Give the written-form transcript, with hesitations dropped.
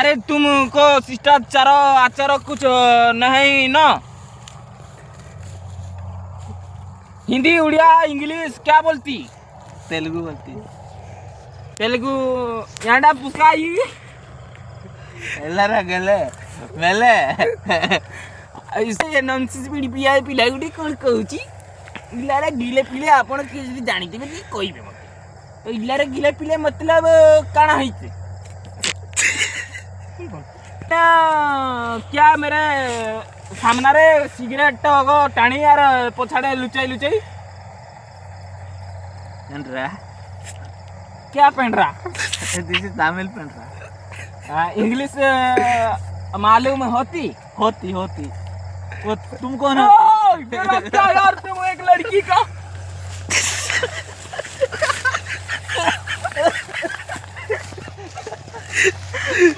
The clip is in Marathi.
अरे तुमको शिष्टाचार आचार कुछ नहीं ना? हिंदी उड़िया इंग्लिश क्या बोलती? तेलुगु बोलती तेलुगु यांडा पुस्काई ಎಲ್ಲರ ಗಲೆ ಮೇಲೆ इसे नॉनसेंस पीड़ी पिया पिला गुडी कोन कहूची इलारे गिले पिले आपण के जदी जानिते बे कहबे मते तो इलारे गिले पिले मतलब काना हिते क्या मेरे सामने रे सिगरेट को टाणी यार पछाड़े लुचाई लुचाई ಏನ್ರಾ क्या पहन रहा? दिस इज तमिल पेंट्रा इंग्लिश मालूम होती? होती होती वो तुम कौन हो? क्या यार तुम एक लड़की का